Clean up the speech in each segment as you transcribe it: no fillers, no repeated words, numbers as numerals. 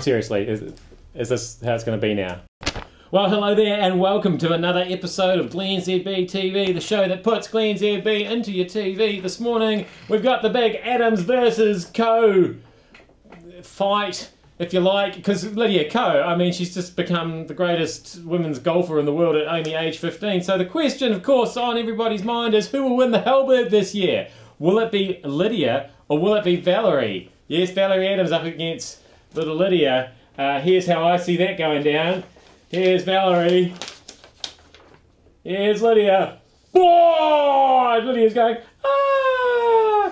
seriously, is this how it's going to be now? Well, hello there and welcome to another episode of glennzb TV, the show that puts glennzb into your TV. This morning we've got the big Adams versus Co fight, if you like, because Lydia Ko, I mean, she's just become the greatest women's golfer in the world at only age 15. So the question, of course, on everybody's mind is who will win the Halberg this year? Will it be Lydia or will it be Valerie? Yes, Valerie Adams up against little Lydia. Here's how I see that going down. Here's Valerie. Here's Lydia. Whoa! Lydia's going, ah!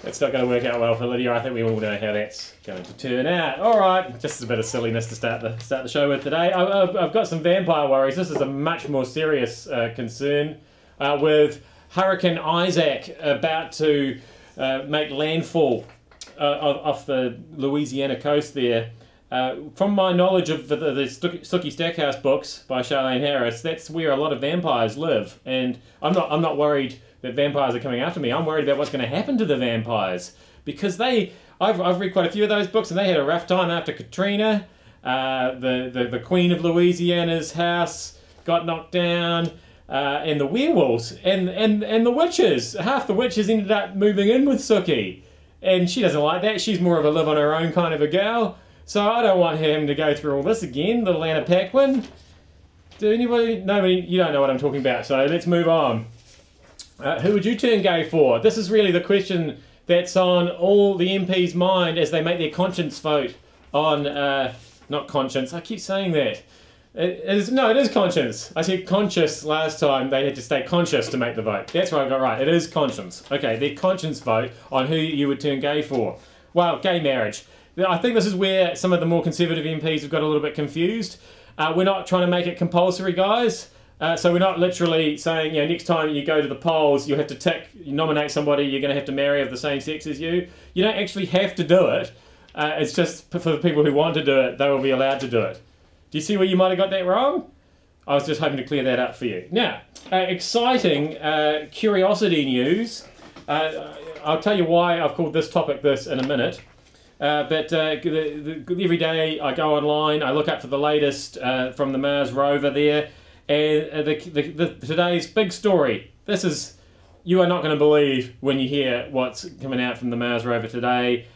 That's not going to work out well for Lydia. I think we all know how that's going to turn out. Alright, just a bit of silliness to start the show with today. I've got some vampire worries. This is a much more serious concern with Hurricane Isaac about to make landfall off the Louisiana coast there. From my knowledge of the Sookie Stackhouse books by Charlene Harris, that's where a lot of vampires live, and I'm not worried that vampires are coming after me. I'm worried about what's going to happen to the vampires, because I've read quite a few of those books, and they had a rough time after Katrina. The Queen of Louisiana's house got knocked down, and the werewolves and the witches. Half the witches ended up moving in with Sookie, and she doesn't like that. She's more of a live on her own kind of a gal. So I don't want him to go through all this again, little Anna Paquin. Nobody, you don't know what I'm talking about, so let's move on. Who would you turn gay for? This is really the question that's on all the MPs' mind as they make their conscience vote on, not conscience, I keep saying that. No, it is conscience. I said conscious last time, they had to stay conscious to make the vote. That's what I got right, it is conscience. Okay, their conscience vote on who you would turn gay for. Well, gay marriage. I think this is where some of the more conservative MPs have got a little bit confused. We're not trying to make it compulsory, guys. So we're not literally saying, you know, next time you go to the polls, you have to nominate somebody you're going to have to marry of the same sex as you. You don't actually have to do it. It's just for the people who want to do it, they will be allowed to do it. Do you see where you might have got that wrong? I was just hoping to clear that up for you. Now, exciting curiosity news. I'll tell you why I've called this topic this in a minute. But every day I go online, I look up for the latest from the Mars rover there, and today's big story. This is, you are not going to believe when you hear what's coming out from the Mars rover today.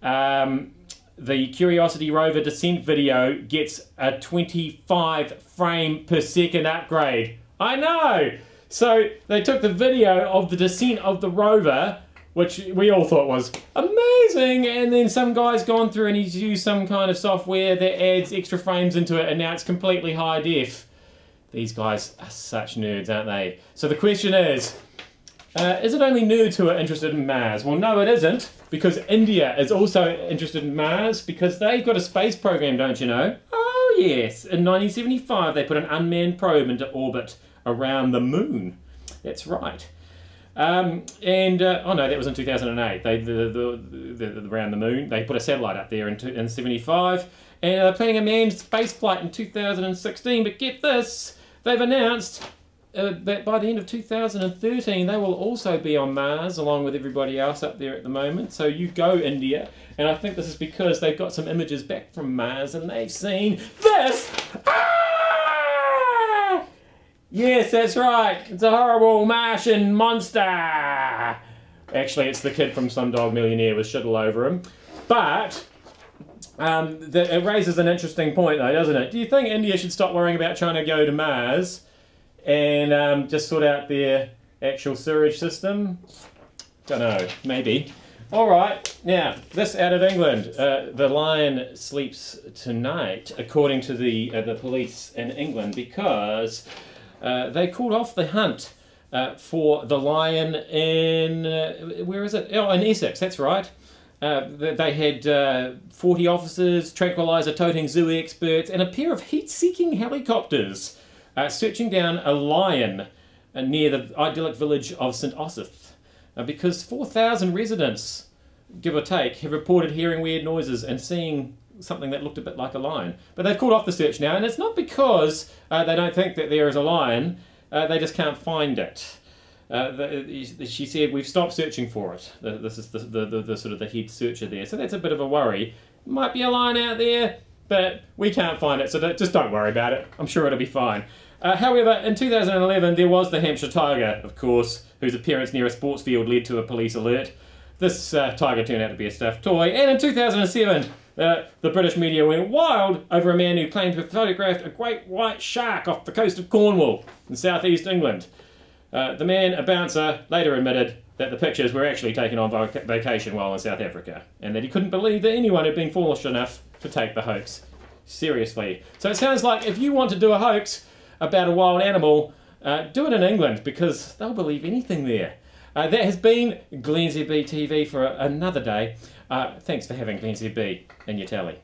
The Curiosity rover descent video gets a 25 frame per second upgrade. I know! So they took the video of the descent of the rover, which we all thought was amazing, and then some guy's gone through and he's used some kind of software that adds extra frames into it, and now it's completely high def. These guys are such nerds, aren't they? So the question is it only nerds who are interested in Mars? Well, no, it isn't, because India is also interested in Mars, because they've got a space program, don't you know? Oh yes, in 1975 they put an unmanned probe into orbit around the moon. That's right. Oh no, that was in 2008. Around the moon, they put a satellite up there in 75, and they're planning a manned space flight in 2016. But get this, they've announced that by the end of 2013 they will also be on Mars along with everybody else up there at the moment. So you go, India, and I think this is because they've got some images back from Mars and they've seen this. Yes, that's right. It's a horrible Martian monster. Actually, it's the kid from Slumdog Millionaire with shit all over him. But it raises an interesting point, though, doesn't it? Do you think India should stop worrying about trying to go to Mars and just sort out their actual sewage system? Don't know. Maybe. All right. Now, this out of England. The lion sleeps tonight, according to the police in England, because they called off the hunt for the lion in, where is it? Oh, in Essex, that's right. They had 40 officers, tranquilizer-toting zoo experts, and a pair of heat-seeking helicopters searching down a lion near the idyllic village of St Osyth, because 4,000 residents, give or take, have reported hearing weird noises and seeing something that looked a bit like a lion. But they've called off the search now, and it's not because they don't think that there is a lion, they just can't find it. She said, we've stopped searching for it. This is the sort of the head searcher there. So that's a bit of a worry. Might be a line out there, but we can't find it, so just don't worry about it. I'm sure it'll be fine. However, in 2011, there was the Hampshire tiger, of course, whose appearance near a sports field led to a police alert. This tiger turned out to be a stuffed toy, and in 2007, the British media went wild over a man who claimed to have photographed a great white shark off the coast of Cornwall in southeast England. The man, a bouncer, later admitted that the pictures were actually taken on vacation while in South Africa, and that he couldn't believe that anyone had been foolish enough to take the hoax seriously. So it sounds like if you want to do a hoax about a wild animal, do it in England, because they'll believe anything there. That has been glennzb TV for another day. Thanks for having glennzb in your telly.